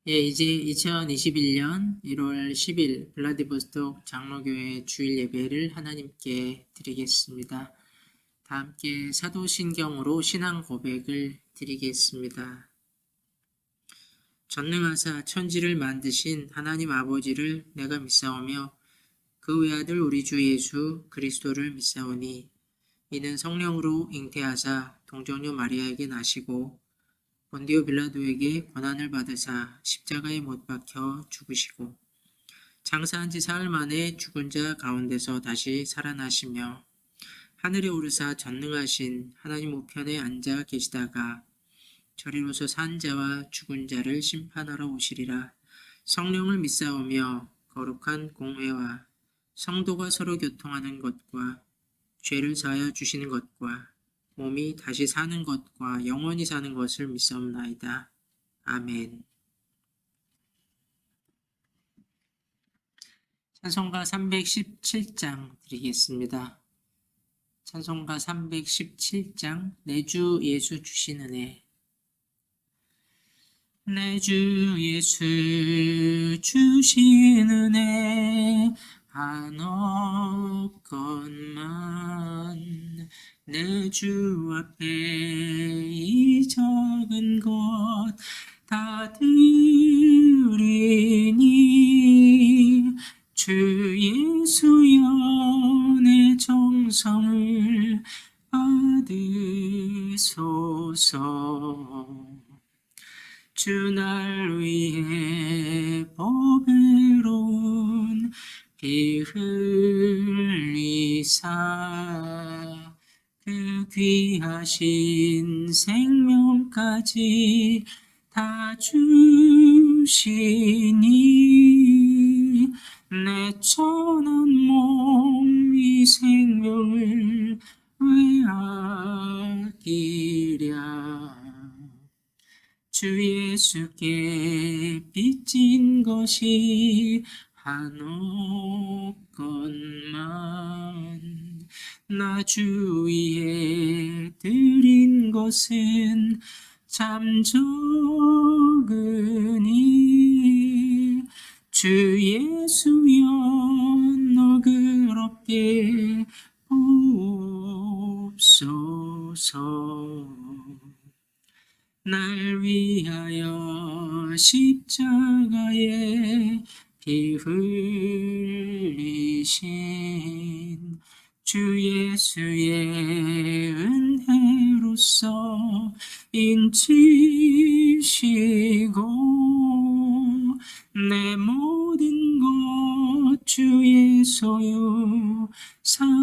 예, 이제 2021년 1월 10일 블라디보스톡 장로교회 주일 예배를 하나님께 드리겠습니다. 다 함께 사도신경으로 신앙 고백을 드리겠습니다. 전능하사 천지를 만드신 하나님 아버지를 내가 믿사오며 그 외아들 우리 주 예수 그리스도를 믿사오니 이는 성령으로 잉태하사 동정녀 마리아에게 나시고 본디오 빌라도에게 고난을 받으사 십자가에 못 박혀 죽으시고 장사한 지 사흘 만에 죽은 자 가운데서 다시 살아나시며 하늘에 오르사 전능하신 하나님 우편에 앉아 계시다가 저리로서 산 자와 죽은 자를 심판하러 오시리라. 성령을 믿사오며 거룩한 공회와 성도가 서로 교통하는 것과 죄를 사하여 주시는 것과 몸이 다시 사는 것과 영원히 사는 것을 믿사옵나이다. 아멘. 찬송가 317장 드리겠습니다. 찬송가 317장 내 주 예수 주신 은혜. 내 주 예수 주신 은혜 한없건만 내 주 앞에 이 적은 것 다 드리니 주 예수여 내 정성을 받으소서. 주 날 위해 보배로운 피 흘리사 그 귀하신 생명까지 다 주시니 내 천한 몸 이 생명을 왜 아끼랴. 주 예수께 빚진 것이 한없건만 나 주 위에 드린 것은 참 적으니 주 예수여 너그럽게 보옵소서. 날 위하여 십자가에 피 흘리신 주 예수의 은혜로서 인치시고 내 모든 것 주의 소유 삼으소서.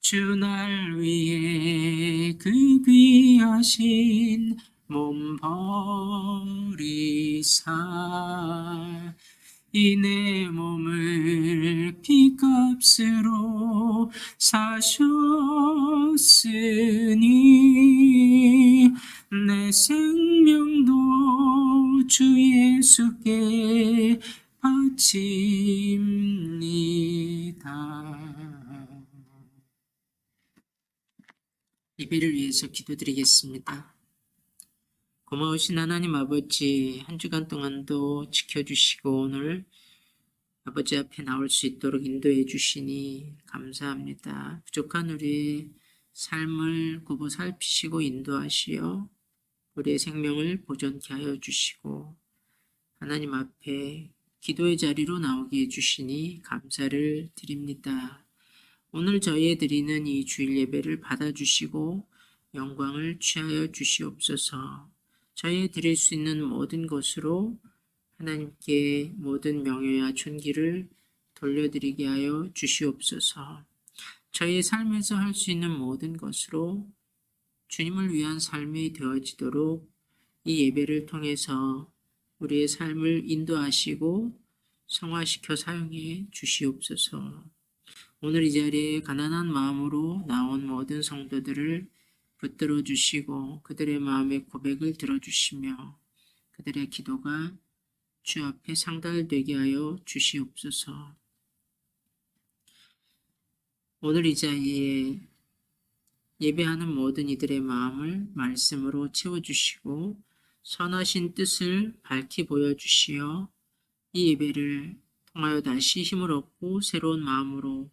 주 날 위해 그 귀하신 몸 버리사 이 내 몸을 피값으로 사셨으니 내 생명도 주 예수께 바칩니다. 예배를 위해서 기도드리겠습니다. 고마우신 하나님 아버지, 한 주간 동안도 지켜주시고 오늘 아버지 앞에 나올 수 있도록 인도해 주시니 감사합니다. 부족한 우리의 삶을 굽어 살피시고 인도하시어 우리의 생명을 보존케 하여 주시고 하나님 앞에 기도의 자리로 나오게 해주시니 감사를 드립니다. 오늘 저희에 드리는 이 주일 예배를 받아주시고 영광을 취하여 주시옵소서. 저희에 드릴 수 있는 모든 것으로 하나님께 모든 명예와 존귀를 돌려드리게 하여 주시옵소서. 저희의 삶에서 할 수 있는 모든 것으로 주님을 위한 삶이 되어지도록 이 예배를 통해서 우리의 삶을 인도하시고 성화시켜 사용해 주시옵소서. 오늘 이 자리에 가난한 마음으로 나온 모든 성도들을 붙들어 주시고 그들의 마음의 고백을 들어주시며 그들의 기도가 주 앞에 상달되게 하여 주시옵소서. 오늘 이 자리에 예배하는 모든 이들의 마음을 말씀으로 채워주시고 선하신 뜻을 밝히 보여주시어 이 예배를 통하여 다시 힘을 얻고 새로운 마음으로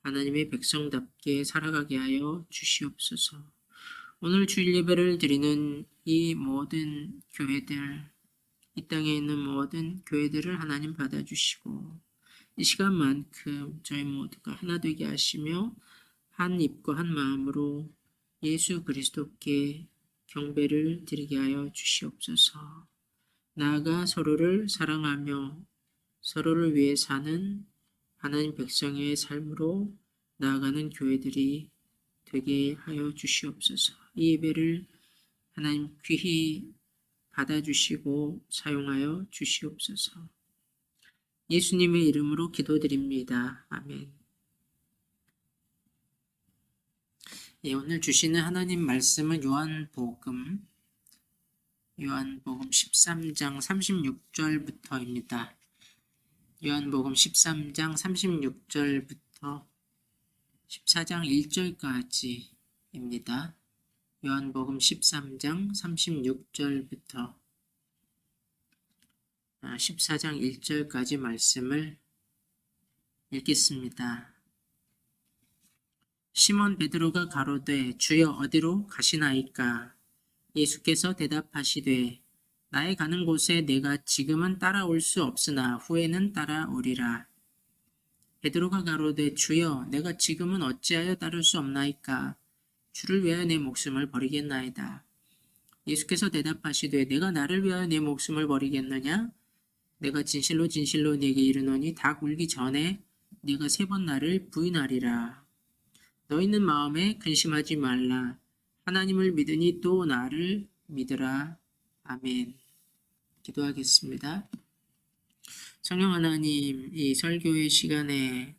하나님의 백성답게 살아가게 하여 주시옵소서. 오늘 주일 예배를 드리는 이 모든 교회들, 이 땅에 있는 모든 교회들을 하나님 받아주시고 이 시간만큼 저희 모두가 하나 되게 하시며 한 입과 한 마음으로 예수 그리스도께 경배를 드리게 하여 주시옵소서. 나아가 서로를 사랑하며 서로를 위해 사는 하나님 백성의 삶으로 나아가는 교회들이 되게 하여 주시옵소서. 이 예배를 하나님 귀히 받아주시고 사용하여 주시옵소서. 예수님의 이름으로 기도드립니다. 아멘. 예, 오늘 주시는 하나님 말씀은 요한복음 13장 36절부터입니다. 요한복음 13장 36절부터 14장 1절까지입니다. 요한복음 13장 36절부터 14장 1절까지 말씀을 읽겠습니다. 시몬 베드로가 가로되 주여 어디로 가시나이까? 예수께서 대답하시되 나의 가는 곳에 내가 지금은 따라올 수 없으나 후에는 따라오리라. 베드로가 가로되 주여 내가 지금은 어찌하여 따를 수 없나이까? 주를 위하여 내 목숨을 버리겠나이다. 예수께서 대답하시되 내가 나를 위하여 내 목숨을 버리겠느냐? 내가 진실로 진실로 네게 이르노니 닭 울기 전에 네가 3번 나를 부인하리라. 너희는 마음에 근심하지 말라. 하나님을 믿으니 또 나를 믿으라. 아멘. 기도하겠습니다. 성령 하나님, 이 설교의 시간에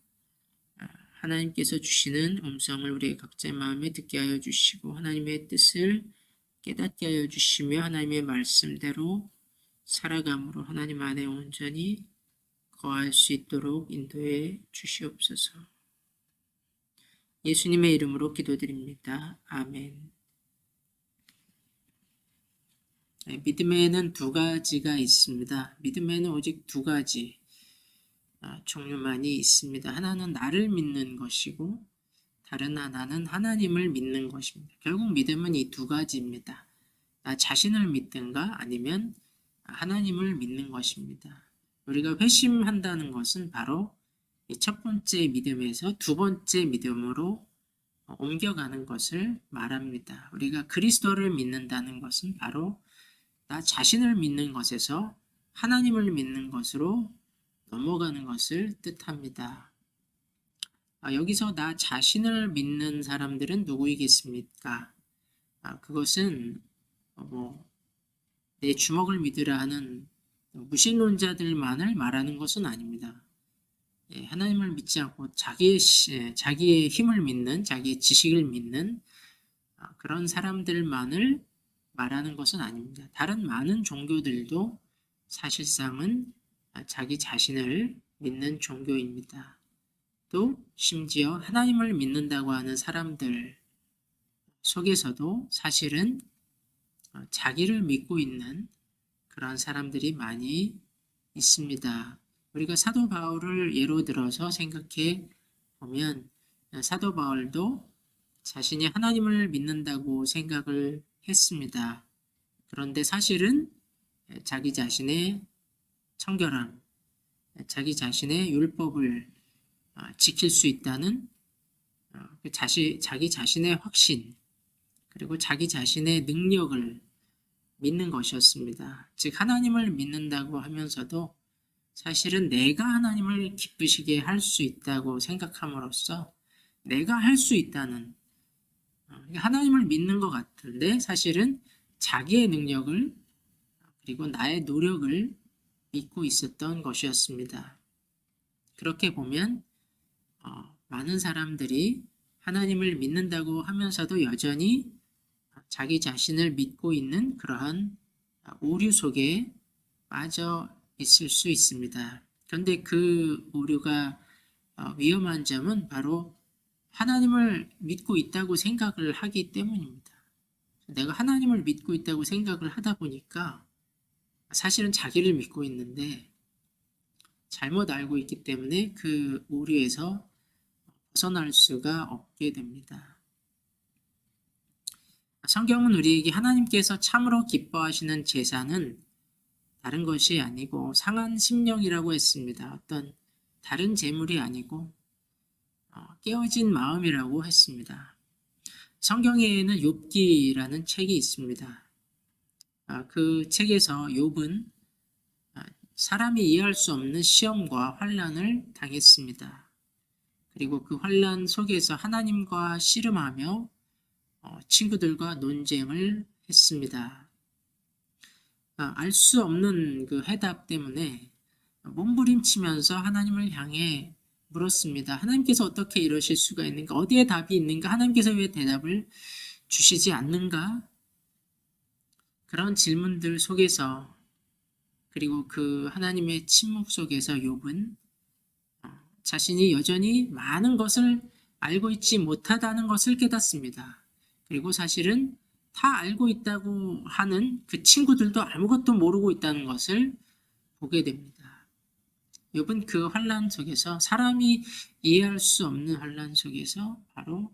하나님께서 주시는 음성을 우리의 각자의 마음에 듣게 하여 주시고 하나님의 뜻을 깨닫게 하여 주시며 하나님의 말씀대로 살아감으로 하나님 안에 온전히 거할 수 있도록 인도해 주시옵소서. 예수님의 이름으로 기도드립니다. 아멘. 믿음에는 2가지가 있습니다. 믿음에는 오직 2가지 종류만이 있습니다. 하나는 나를 믿는 것이고 다른 하나는 하나님을 믿는 것입니다. 결국 믿음은 이 2가지입니다. 나 자신을 믿든가 아니면 하나님을 믿는 것입니다. 우리가 회심한다는 것은 바로 이 첫 번째 믿음에서 2번째 믿음으로 옮겨가는 것을 말합니다. 우리가 그리스도를 믿는다는 것은 바로 나 자신을 믿는 것에서 하나님을 믿는 것으로 넘어가는 것을 뜻합니다. 여기서 나 자신을 믿는 사람들은 누구이겠습니까? 그것은 내 주먹을 믿으라 하는 무신론자들만을 말하는 것은 아닙니다. 하나님을 믿지 않고 자기의 힘을 믿는, 자기의 지식을 믿는 그런 사람들만을 말하는 것은 아닙니다. 다른 많은 종교들도 사실상은 자기 자신을 믿는 종교입니다. 또 심지어 하나님을 믿는다고 하는 사람들 속에서도 사실은 자기를 믿고 있는 그런 사람들이 많이 있습니다. 우리가 사도 바울을 예로 들어서 생각해 보면 사도 바울도 자신이 하나님을 믿는다고 생각을 했습니다. 그런데 사실은 자기 자신의 청결함, 자기 자신의 율법을 지킬 수 있다는 자기 자신의 확신, 그리고 자기 자신의 능력을 믿는 것이었습니다. 즉 하나님을 믿는다고 하면서도 사실은 내가 하나님을 기쁘시게 할 수 있다고 생각함으로써 내가 할 수 있다는 하나님을 믿는 것 같은데 사실은 자기의 능력을 그리고 나의 노력을 믿고 있었던 것이었습니다. 그렇게 보면 많은 사람들이 하나님을 믿는다고 하면서도 여전히 자기 자신을 믿고 있는 그러한 오류 속에 빠져 있을 수 있습니다. 그런데 그 오류가 위험한 점은 바로 하나님을 믿고 있다고 생각을 하기 때문입니다. 내가 하나님을 믿고 있다고 생각을 하다 보니까 사실은 자기를 믿고 있는데 잘못 알고 있기 때문에 그 오류에서 벗어날 수가 없게 됩니다. 성경은 우리에게 하나님께서 참으로 기뻐하시는 제사는 다른 것이 아니고 상한 심령이라고 했습니다. 어떤 다른 제물이 아니고 깨어진 마음이라고 했습니다. 성경에는 욥기라는 책이 있습니다. 그 책에서 욥은 사람이 이해할 수 없는 시험과 환난을 당했습니다. 그리고 그 환난 속에서 하나님과 씨름하며 친구들과 논쟁을 했습니다. 알 수 없는 그 해답 때문에 몸부림치면서 하나님을 향해 물었습니다. 하나님께서 어떻게 이러실 수가 있는가? 어디에 답이 있는가? 하나님께서 왜 대답을 주시지 않는가? 그런 질문들 속에서 그리고 그 하나님의 침묵 속에서 욥은 자신이 여전히 많은 것을 알고 있지 못하다는 것을 깨닫습니다. 그리고 사실은 다 알고 있다고 하는 그 친구들도 아무것도 모르고 있다는 것을 보게 됩니다. 욥은 그 환난 속에서 사람이 이해할 수 없는 환난 속에서 바로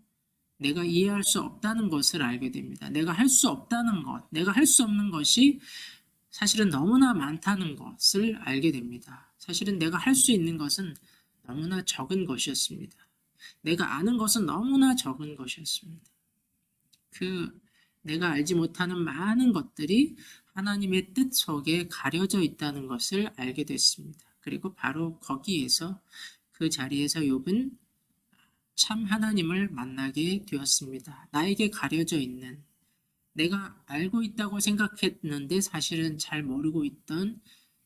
내가 이해할 수 없다는 것을 알게 됩니다. 내가 할 수 없다는 것, 내가 할 수 없는 것이 사실은 너무나 많다는 것을 알게 됩니다. 사실은 내가 할 수 있는 것은 너무나 적은 것이었습니다. 내가 아는 것은 너무나 적은 것이었습니다. 내가 알지 못하는 많은 것들이 하나님의 뜻 속에 가려져 있다는 것을 알게 됐습니다. 그리고 바로 거기에서 그 자리에서 욥은 참 하나님을 만나게 되었습니다. 나에게 가려져 있는 내가 알고 있다고 생각했는데 사실은 잘 모르고 있던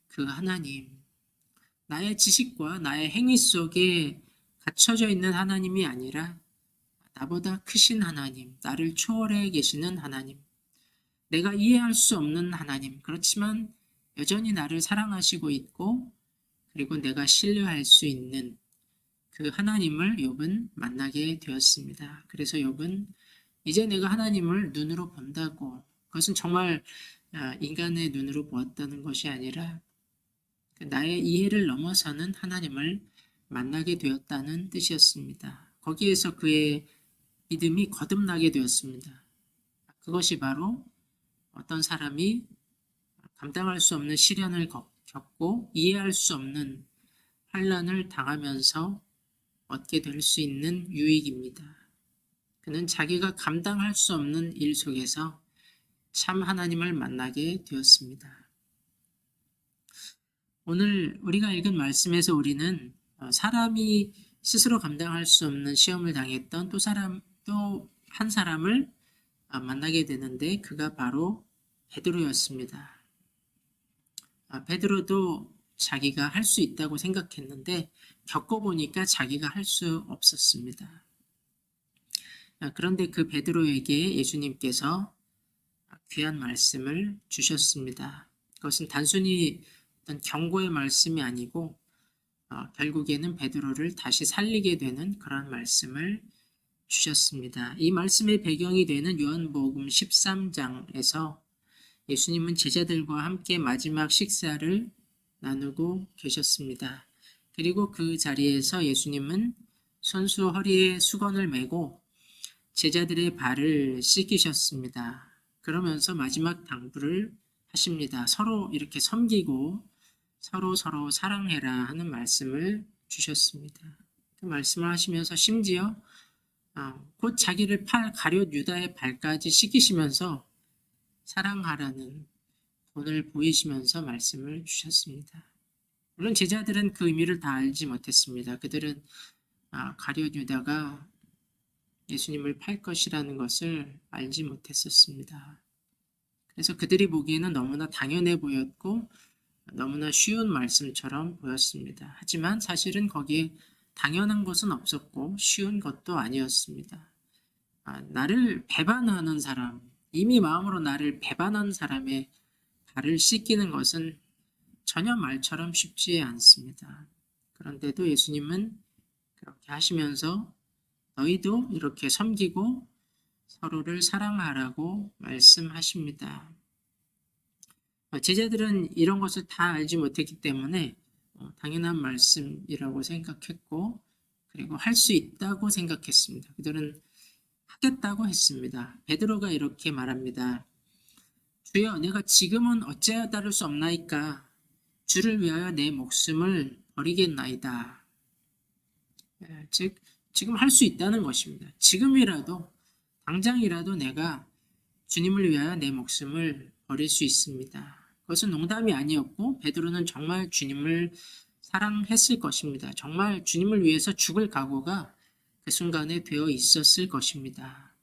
그 하나님, 나의 지식과 나의 행위 속에 갇혀져 있는 하나님이 아니라 나보다 크신 하나님, 나를 초월해 계시는 하나님, 내가 이해할 수 없는 하나님, 그렇지만 여전히 나를 사랑하시고 있고 그리고 내가 신뢰할 수 있는 그 하나님을 욥은 만나게 되었습니다. 그래서 욥은 이제 내가 하나님을 눈으로 본다고, 그것은 정말 인간의 눈으로 보았다는 것이 아니라 나의 이해를 넘어서는 하나님을 만나게 되었다는 뜻이었습니다. 거기에서 그의 믿음이 거듭나게 되었습니다. 그것이 바로 어떤 사람이 감당할 수 없는 시련을 겪고 이해할 수 없는 환난을 당하면서 얻게 될 수 있는 유익입니다. 그는 자기가 감당할 수 없는 일 속에서 참 하나님을 만나게 되었습니다. 오늘 우리가 읽은 말씀에서 우리는 사람이 스스로 감당할 수 없는 시험을 당했던 또 한 사람을 만나게 되는데 그가 바로 베드로였습니다. 베드로도 자기가 할 수 있다고 생각했는데 겪어보니까 자기가 할 수 없었습니다. 그런데 그 베드로에게 예수님께서 귀한 말씀을 주셨습니다. 그것은 단순히 어떤 경고의 말씀이 아니고 결국에는 베드로를 다시 살리게 되는 그런 말씀을 주셨습니다. 이 말씀의 배경이 되는 요한복음 13장에서 예수님은 제자들과 함께 마지막 식사를 나누고 계셨습니다. 그리고 그 자리에서 예수님은 손수 허리에 수건을 메고 제자들의 발을 씻기셨습니다. 그러면서 마지막 당부를 하십니다. 서로 이렇게 섬기고 서로 사랑해라 하는 말씀을 주셨습니다. 그 말씀을 하시면서 심지어 곧 자기를 팔 가룟 유다의 발까지 씻기시면서 사랑하라는 본을 보이시면서 말씀을 주셨습니다. 물론 제자들은 그 의미를 다 알지 못했습니다. 그들은 가룟 유다가 예수님을 팔 것이라는 것을 알지 못했었습니다. 그래서 그들이 보기에는 너무나 당연해 보였고 너무나 쉬운 말씀처럼 보였습니다. 하지만 사실은 거기에 당연한 것은 없었고 쉬운 것도 아니었습니다. 나를 배반하는 사람, 이미 마음으로 나를 배반한 사람의 발을 씻기는 것은 전혀 말처럼 쉽지 않습니다. 그런데도 예수님은 그렇게 하시면서 너희도 이렇게 섬기고 서로를 사랑하라고 말씀하십니다. 제자들은 이런 것을 다 알지 못했기 때문에 당연한 말씀이라고 생각했고, 그리고 할 수 있다고 생각했습니다. 그들은 하겠다고 했습니다. 베드로가 이렇게 말합니다. 주여, 내가 지금은 어찌하여 따를 수 없나이까? 주를 위하여 내 목숨을 버리겠나이다. 즉, 지금 할 수 있다는 것입니다. 지금이라도, 당장이라도 내가 주님을 위하여 내 목숨을 버릴 수 있습니다. 그것은 농담이 아니었고, 베드로는 정말 주님을 사랑했을 것입니다. 정말 주님을 위해서 죽을 각오가 그 순간에 되어 있었을 것입니다.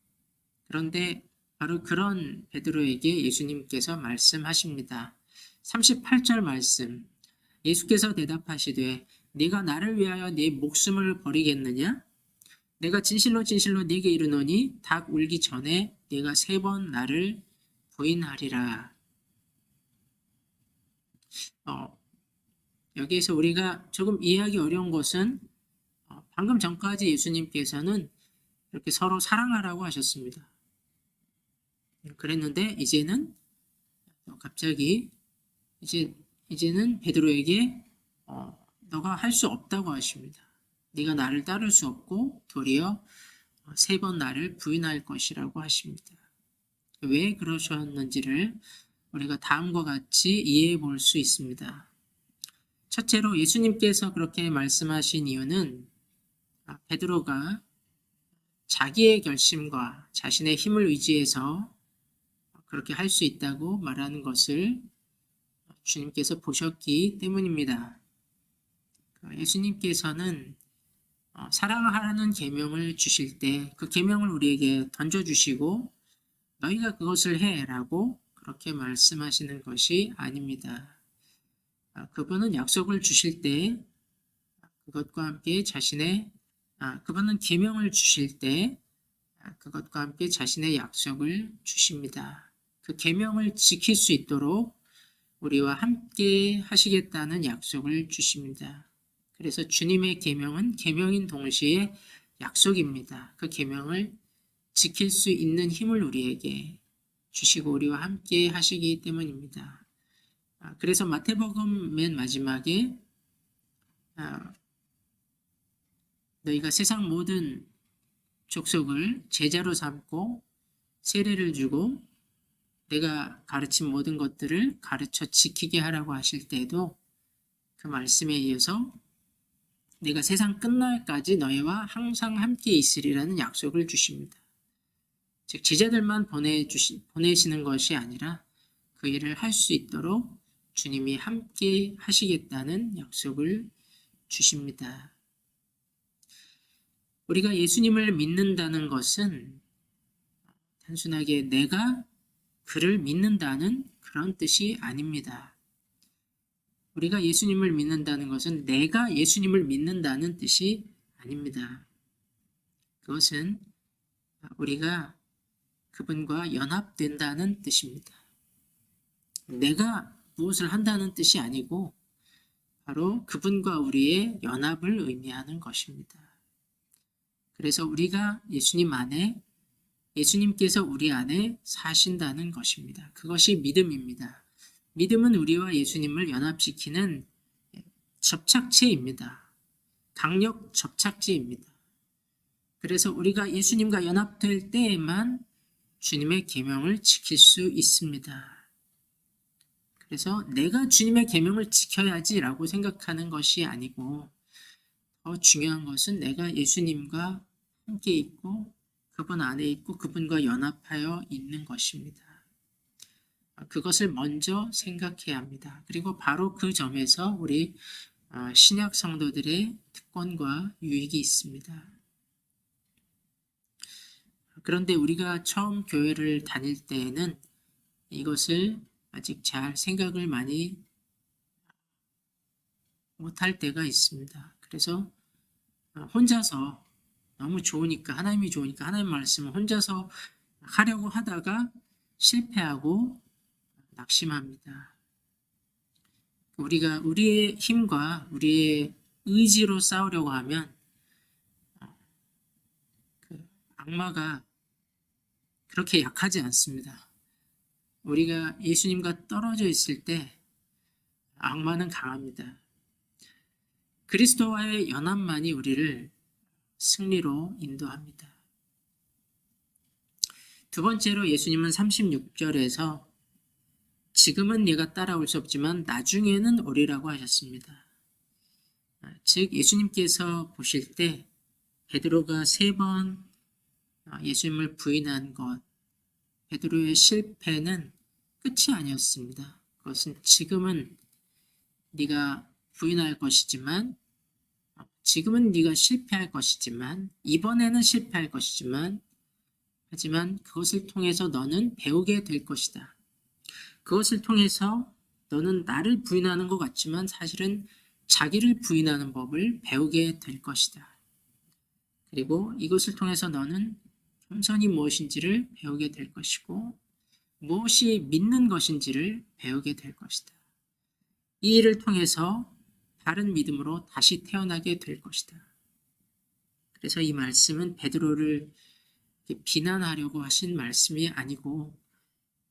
그런데 바로 그런 베드로에게 예수님께서 말씀하십니다. 38절 말씀. 예수께서 대답하시되 네가 나를 위하여 네 목숨을 버리겠느냐? 내가 진실로 진실로 네게 이르노니 닭 울기 전에 네가 3번 나를 부인하리라. 여기에서 우리가 조금 이해하기 어려운 것은 방금 전까지 예수님께서는 이렇게 서로 사랑하라고 하셨습니다. 그랬는데 이제는 갑자기 이제는 베드로에게 너가 할 수 없다고 하십니다. 네가 나를 따를 수 없고 도리어 3번 나를 부인할 것이라고 하십니다. 왜 그러셨는지를 우리가 다음과 같이 이해해 볼 수 있습니다. 첫째로 예수님께서 그렇게 말씀하신 이유는 베드로가 자기의 결심과 자신의 힘을 의지해서 그렇게 할 수 있다고 말하는 것을 주님께서 보셨기 때문입니다. 예수님께서는 사랑하라는 계명을 주실 때 그 계명을 우리에게 던져주시고 너희가 그것을 해라고 그렇게 말씀하시는 것이 아닙니다. 그분은 약속을 주실 때 그것과 함께 그분은 계명을 주실 때 그것과 함께 자신의 약속을 주십니다. 그 계명을 지킬 수 있도록 우리와 함께 하시겠다는 약속을 주십니다. 그래서 주님의 계명은 계명인 동시에 약속입니다. 그 계명을 지킬 수 있는 힘을 우리에게 주시고 우리와 함께 하시기 때문입니다. 그래서 마태복음 맨 마지막에 너희가 세상 모든 족속을 제자로 삼고 세례를 주고 내가 가르친 모든 것들을 가르쳐 지키게 하라고 하실 때에도 그 말씀에 이어서 내가 세상 끝날까지 너희와 항상 함께 있으리라는 약속을 주십니다. 즉 제자들만 보내시는 것이 아니라 그 일을 할 수 있도록 주님이 함께 하시겠다는 약속을 주십니다. 우리가 예수님을 믿는다는 것은 단순하게 내가 그를 믿는다는 그런 뜻이 아닙니다. 우리가 예수님을 믿는다는 것은 내가 예수님을 믿는다는 뜻이 아닙니다. 그것은 우리가 그분과 연합된다는 뜻입니다. 내가 무엇을 한다는 뜻이 아니고 바로 그분과 우리의 연합을 의미하는 것입니다. 그래서 우리가 예수님 안에, 예수님께서 우리 안에 사신다는 것입니다. 그것이 믿음입니다. 믿음은 우리와 예수님을 연합시키는 접착체입니다. 강력 접착제입니다. 그래서 우리가 예수님과 연합될 때에만 주님의 계명을 지킬 수 있습니다. 그래서 내가 주님의 계명을 지켜야지라고 생각하는 것이 아니고 더 중요한 것은 내가 예수님과 함께 있고 그분 안에 있고 그분과 연합하여 있는 것입니다. 그것을 먼저 생각해야 합니다. 그리고 바로 그 점에서 우리 신약 성도들의 특권과 유익이 있습니다. 그런데 우리가 처음 교회를 다닐 때에는 이것을 아직 잘 생각을 많이 못할 때가 있습니다. 그래서 혼자서 너무 좋으니까 하나님이 좋으니까 하나님 말씀을 혼자서 하려고 하다가 실패하고 낙심합니다. 우리가 우리의 힘과 우리의 의지로 싸우려고 하면 악마가 그렇게 약하지 않습니다. 우리가 예수님과 떨어져 있을 때 악마는 강합니다. 그리스도와의 연합만이 우리를 승리로 인도합니다. 두 번째로 예수님은 36절에서 지금은 네가 따라올 수 없지만 나중에는 오리라고 하셨습니다. 즉 예수님께서 보실 때 베드로가 3번 예수님을 부인한 것, 베드로의 실패는 끝이 아니었습니다. 그것은 지금은 네가 부인할 것이지만, 지금은 네가 실패할 것이지만, 이번에는 실패할 것이지만, 하지만 그것을 통해서 너는 배우게 될 것이다. 그것을 통해서 너는 나를 부인하는 것 같지만 사실은 자기를 부인하는 법을 배우게 될 것이다. 그리고 이것을 통해서 너는 겸손이 무엇인지를 배우게 될 것이고 무엇이 믿는 것인지를 배우게 될 것이다. 이 일을 통해서 바른 믿음으로 다시 태어나게 될 것이다. 그래서 이 말씀은 베드로를 비난하려고 하신 말씀이 아니고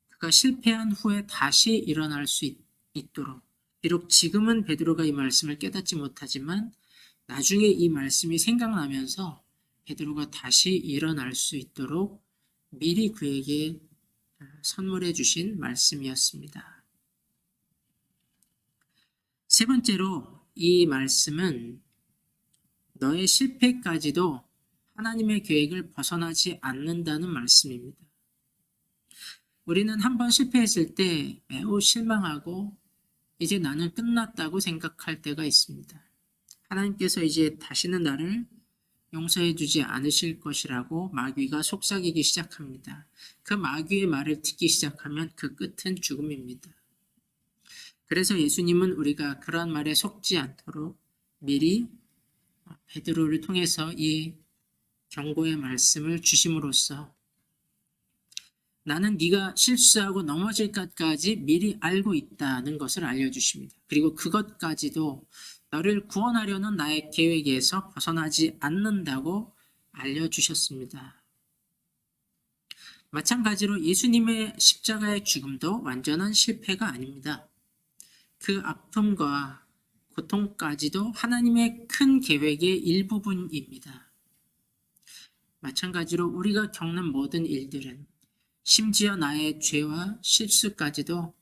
그가 실패한 후에 다시 일어날 수 있도록, 비록 지금은 베드로가 이 말씀을 깨닫지 못하지만 나중에 이 말씀이 생각나면서 베드로가 다시 일어날 수 있도록 미리 그에게 선물해 주신 말씀이었습니다. 세 번째로 이 말씀은 너의 실패까지도 하나님의 계획을 벗어나지 않는다는 말씀입니다. 우리는 한번 실패했을 때 매우 실망하고 이제 나는 끝났다고 생각할 때가 있습니다. 하나님께서 이제 다시는 나를 용서해 주지 않으실 것이라고 마귀가 속삭이기 시작합니다. 그 마귀의 말을 듣기 시작하면 그 끝은 죽음입니다. 그래서 예수님은 우리가 그러한 말에 속지 않도록 미리 베드로를 통해서 이 경고의 말씀을 주심으로써 나는 네가 실수하고 넘어질 것까지 미리 알고 있다는 것을 알려주십니다. 그리고 그것까지도 너를 구원하려는 나의 계획에서 벗어나지 않는다고 알려주셨습니다. 마찬가지로 예수님의 십자가의 죽음도 완전한 실패가 아닙니다. 그 아픔과 고통까지도 하나님의 큰 계획의 일부분입니다. 마찬가지로 우리가 겪는 모든 일들은 심지어 나의 죄와 실수까지도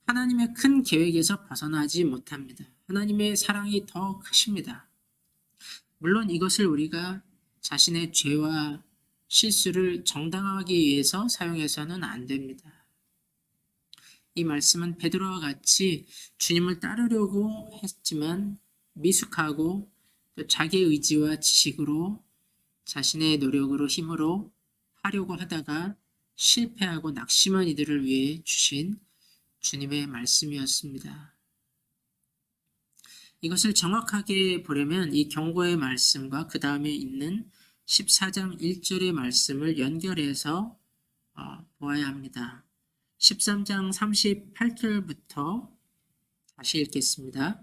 하나님의 큰 계획에서 벗어나지 못합니다. 하나님의 사랑이 더 크십니다. 물론 이것을 우리가 자신의 죄와 실수를 정당화하기 위해서 사용해서는 안 됩니다. 이 말씀은 베드로와 같이 주님을 따르려고 했지만 미숙하고 또 자기의 의지와 지식으로 자신의 노력으로 힘으로 하려고 하다가 실패하고 낙심한 이들을 위해 주신 주님의 말씀이었습니다. 이것을 정확하게 보려면 이 경고의 말씀과 그 다음에 있는 14장 1절의 말씀을 연결해서 보아야 합니다. 13장 38절부터 다시 읽겠습니다.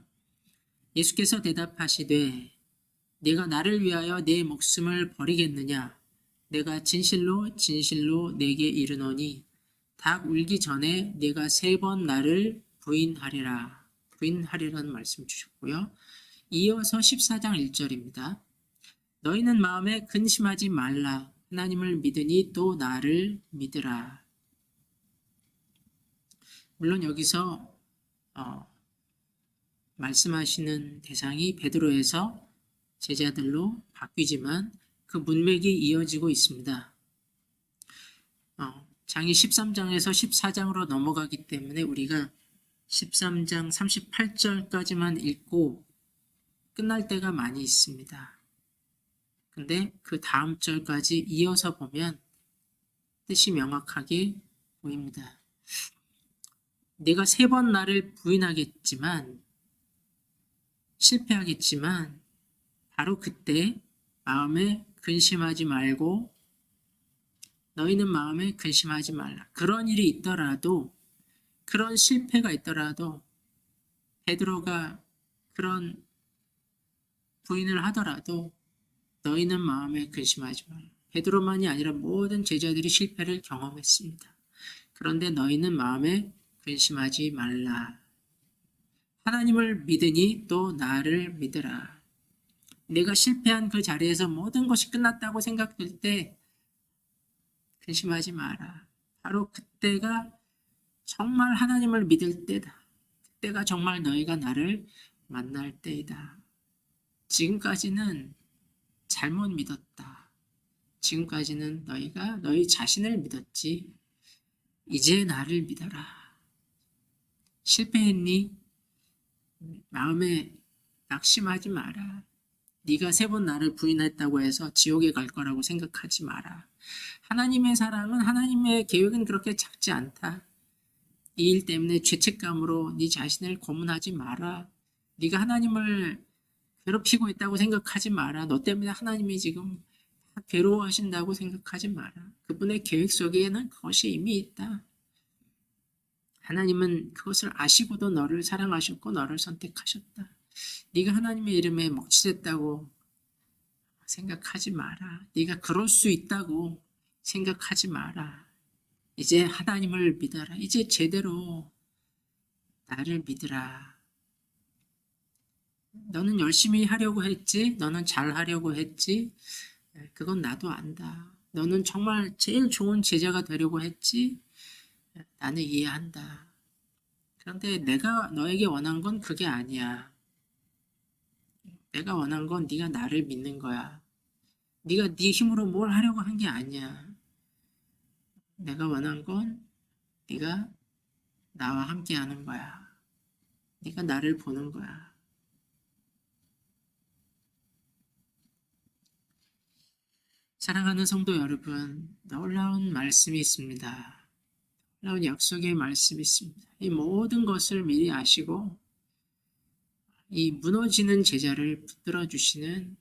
예수께서 대답하시되 네가 나를 위하여 내 목숨을 버리겠느냐? 내가 진실로 진실로 내게 이르노니 닭 울기 전에 네가 3번 나를 부인하리라. 부인하리라는 말씀 주셨고요. 이어서 14장 1절입니다. 너희는 마음에 근심하지 말라. 하나님을 믿으니 또 나를 믿으라. 물론 여기서 말씀하시는 대상이 베드로에서 제자들로 바뀌지만 그 문맥이 이어지고 있습니다. 장이 13장에서 14장으로 넘어가기 때문에 우리가 13장 38절까지만 읽고 끝날 때가 많이 있습니다. 근데 그 다음 절까지 이어서 보면 뜻이 명확하게 보입니다. 내가 3번 나를 부인하겠지만 실패하겠지만 바로 그때 마음에 근심하지 말고 너희는 마음에 근심하지 말라. 그런 일이 있더라도 그런 실패가 있더라도 베드로가 그런 부인을 하더라도 너희는 마음에 근심하지 말라. 베드로만이 아니라 모든 제자들이 실패를 경험했습니다. 그런데 너희는 마음에 근심하지 말라. 하나님을 믿으니 또 나를 믿으라. 내가 실패한 그 자리에서 모든 것이 끝났다고 생각될 때 근심하지 마라. 바로 그때가 정말 하나님을 믿을 때다. 그때가 정말 너희가 나를 만날 때이다. 지금까지는 잘못 믿었다. 지금까지는 너희가 너희 자신을 믿었지. 이제 나를 믿어라. 실패했니? 마음에 낙심하지 마라. 네가 3번 나를 부인했다고 해서 지옥에 갈 거라고 생각하지 마라. 하나님의 사랑은, 하나님의 계획은 그렇게 작지 않다. 이 일 때문에 죄책감으로 네 자신을 고문하지 마라. 네가 하나님을 괴롭히고 있다고 생각하지 마라. 너 때문에 하나님이 지금 괴로워하신다고 생각하지 마라. 그분의 계획 속에는 그것이 이미 있다. 하나님은 그것을 아시고도 너를 사랑하셨고 너를 선택하셨다. 네가 하나님의 이름에 먹칠했다고 생각하지 마라. 네가 그럴 수 있다고 생각하지 마라. 이제 하나님을 믿어라. 이제 제대로 나를 믿으라. 너는 열심히 하려고 했지? 너는 잘하려고 했지? 그건 나도 안다. 너는 정말 제일 좋은 제자가 되려고 했지? 나는 이해한다. 그런데 내가 너에게 원한 건 그게 아니야. 내가 원한 건 네가 나를 믿는 거야. 네가 네 힘으로 뭘 하려고 한 게 아니야. 내가 원한 건 네가 나와 함께 하는 거야. 네가 나를 보는 거야. 사랑하는 성도 여러분, 놀라운 말씀이 있습니다. 놀라운 약속의 말씀이 있습니다. 이 모든 것을 미리 아시고 이 무너지는 제자를 붙들어 주시는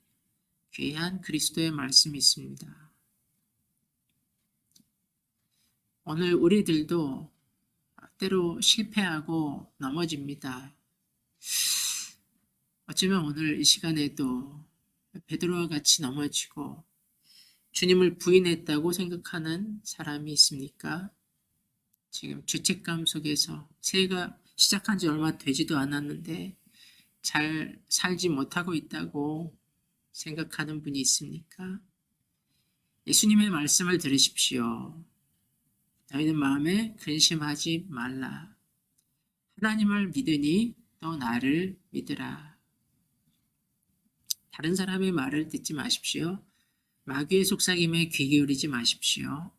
귀한 그리스도의 말씀이 있습니다. 오늘 우리들도 때로 실패하고 넘어집니다. 어쩌면 오늘 이 시간에도 베드로와 같이 넘어지고 주님을 부인했다고 생각하는 사람이 있습니까? 지금 죄책감 속에서 새해가 시작한 지 얼마 되지도 않았는데 잘 살지 못하고 있다고 생각하는 분이 있습니까? 예수님의 말씀을 들으십시오. 너희는 마음에 근심하지 말라. 하나님을 믿으니 또 나를 믿으라. 다른 사람의 말을 듣지 마십시오. 마귀의 속삭임에 귀 기울이지 마십시오.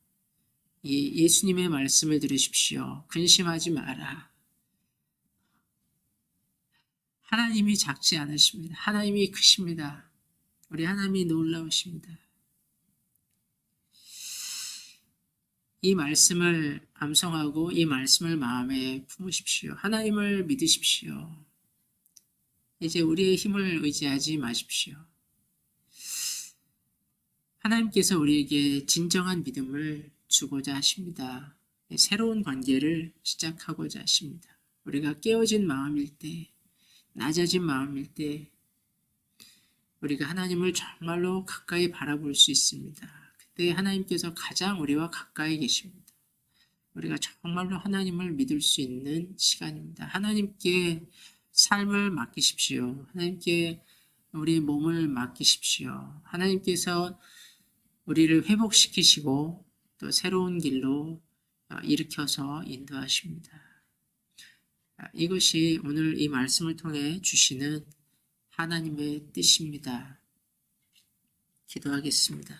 이 예수님의 말씀을 들으십시오. 근심하지 마라. 하나님이 작지 않으십니다. 하나님이 크십니다. 우리 하나님이 놀라우십니다. 이 말씀을 암송하고 이 말씀을 마음에 품으십시오. 하나님을 믿으십시오. 이제 우리의 힘을 의지하지 마십시오. 하나님께서 우리에게 진정한 믿음을 주고자 하십니다. 새로운 관계를 시작하고자 하십니다. 우리가 깨어진 마음일 때, 낮아진 마음일 때 우리가 하나님을 정말로 가까이 바라볼 수 있습니다. 그때 하나님께서 가장 우리와 가까이 계십니다. 우리가 정말로 하나님을 믿을 수 있는 시간입니다. 하나님께 삶을 맡기십시오. 하나님께 우리 몸을 맡기십시오. 하나님께서 우리를 회복시키시고 또 새로운 길로 일으켜서 인도하십니다. 이것이 오늘 이 말씀을 통해 주시는 하나님의 뜻입니다. 기도하겠습니다.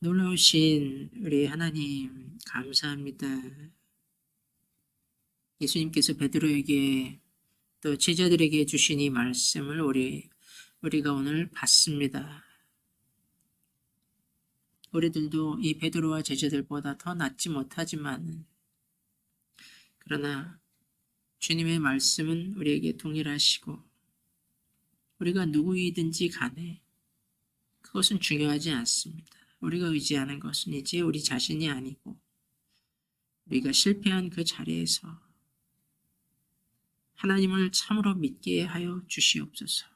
놀라우신 우리 하나님 감사합니다. 예수님께서 베드로에게 또 제자들에게 주신 이 말씀을 우리가 오늘 봤습니다. 우리들도 이 베드로와 제자들보다 더 낫지 못하지만 그러나 주님의 말씀은 우리에게 동일하시고 우리가 누구이든지 간에 그것은 중요하지 않습니다. 우리가 의지하는 것은 이제 우리 자신이 아니고 우리가 실패한 그 자리에서 하나님을 참으로 믿게 하여 주시옵소서.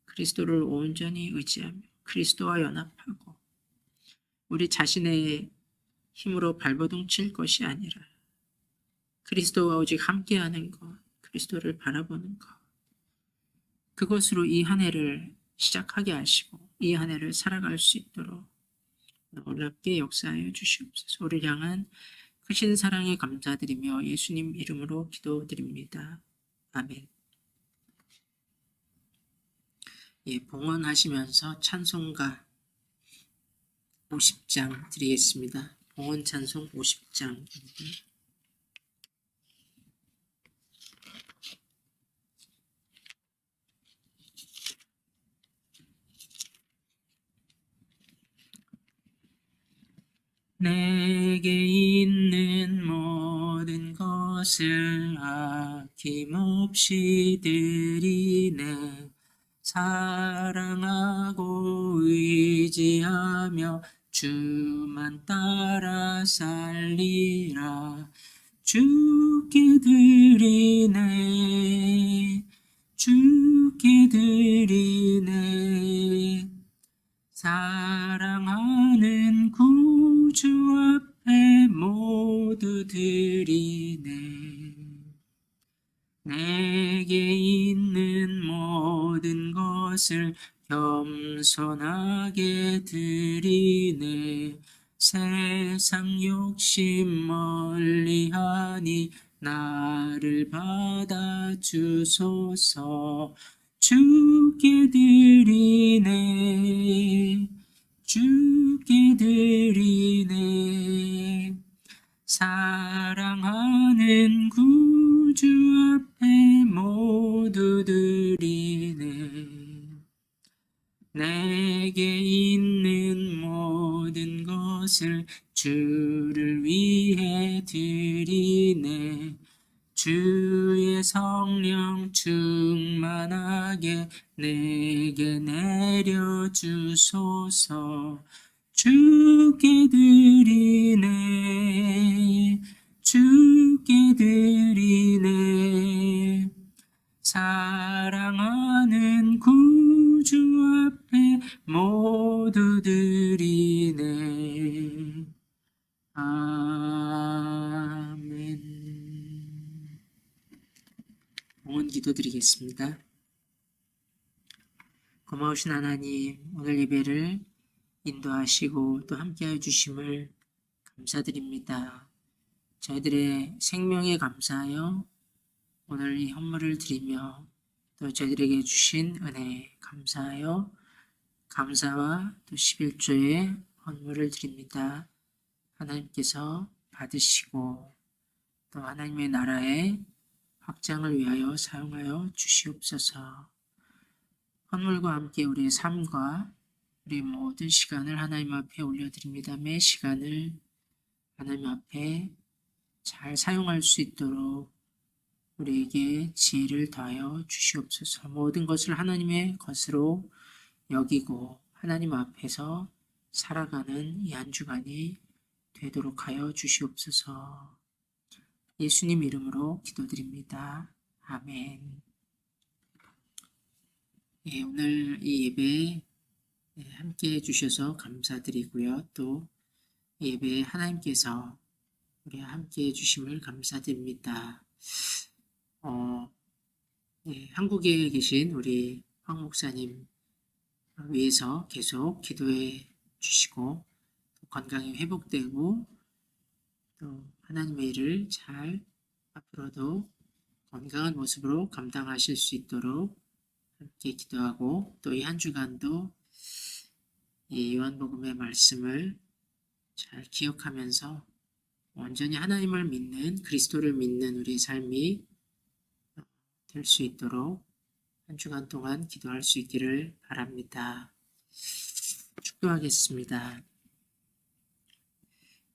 그리스도를 온전히 의지하며 그리스도와 연합하고 우리 자신의 힘으로 발버둥 칠 것이 아니라 그리스도와 오직 함께하는 것, 그리스도를 바라보는 것, 그것으로 이 한 해를 시작하게 하시고 이 한 해를 살아갈 수 있도록 놀랍게 역사하여 주시옵소서. 우리를 향한 크신 사랑에 감사드리며 예수님 이름으로 기도드립니다. 아멘. 예, 봉헌하시면서 찬송가 50장 드리겠습니다. 봉헌 찬송 50장. 내게 있는 모든 것을 아낌없이 드리네. 사랑하고 의지하며 주만 따라 살리라. 주께 드리네. 주께 드리네. 사랑하는 구주 앞에 모두 드리네. 내게 있는 모든 것을 겸손하게 드리네. 세상 욕심 멀리하니 나를 받아주소서. 주께 드리네. 주께 드리네. 사랑하는 구주 앞에 모두 드리네. 내게 있는 모든 것을 주를 위해 드리네. 주의 성령 충만하게 내게 내려주소서. 주께 드리네. 주께 드리네. 사랑하는 구주 앞에 모두 드리네. 아멘. 봉헌 기도드리겠습니다. 고마우신 하나님, 오늘 예배를 인도하시고 또 함께하여 주심을 감사드립니다. 저희들의 생명에 감사하여 오늘 이 헌물을 드리며 또 저희들에게 주신 은혜에 감사하여 감사와 또 11조의 헌물을 드립니다. 하나님께서 받으시고 또 하나님의 나라의 확장을 위하여 사용하여 주시옵소서. 헌물과 함께 우리의 삶과 우리 모든 시간을 하나님 앞에 올려드립니다. 매 시간을 하나님 앞에 잘 사용할 수 있도록 우리에게 지혜를 더하여 주시옵소서. 모든 것을 하나님의 것으로 여기고 하나님 앞에서 살아가는 이 한 주간이 되도록 하여 주시옵소서. 예수님 이름으로 기도드립니다. 아멘. 예, 오늘 이 예배 함께 해주셔서 감사드리고요. 또 예배에 하나님께서 우리와 함께 해주심을 감사드립니다. 한국에 계신 우리 황 목사님 위해서 계속 기도해 주시고 건강이 회복되고 또 하나님의 일을 잘 앞으로도 건강한 모습으로 감당하실 수 있도록 함께 기도하고 또 이 한 주간도 이 요한복음의 말씀을 잘 기억하면서 온전히 하나님을 믿는 그리스도를 믿는 우리의 삶이 될 수 있도록 한 주간 동안 기도할 수 있기를 바랍니다. 축도하겠습니다.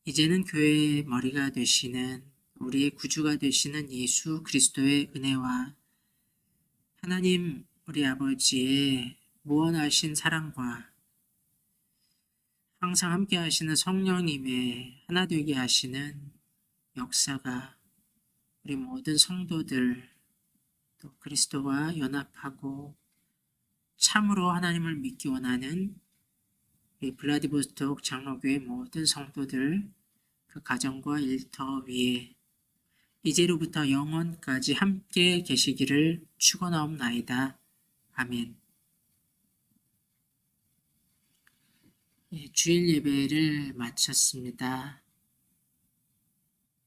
이제는 교회의 머리가 되시는 우리의 구주가 되시는 예수 그리스도의 은혜와 하나님 우리 아버지의 무한하신 사랑과 항상 함께 하시는 성령님의 하나 되게 하시는 역사가 우리 모든 성도들 또 그리스도와 연합하고 참으로 하나님을 믿기 원하는 이 블라디보스톡 장로교회 모든 성도들 그 가정과 일터 위에 이제로부터 영원까지 함께 계시기를 축원하옵나이다. 아멘. 주일 예배를 마쳤습니다.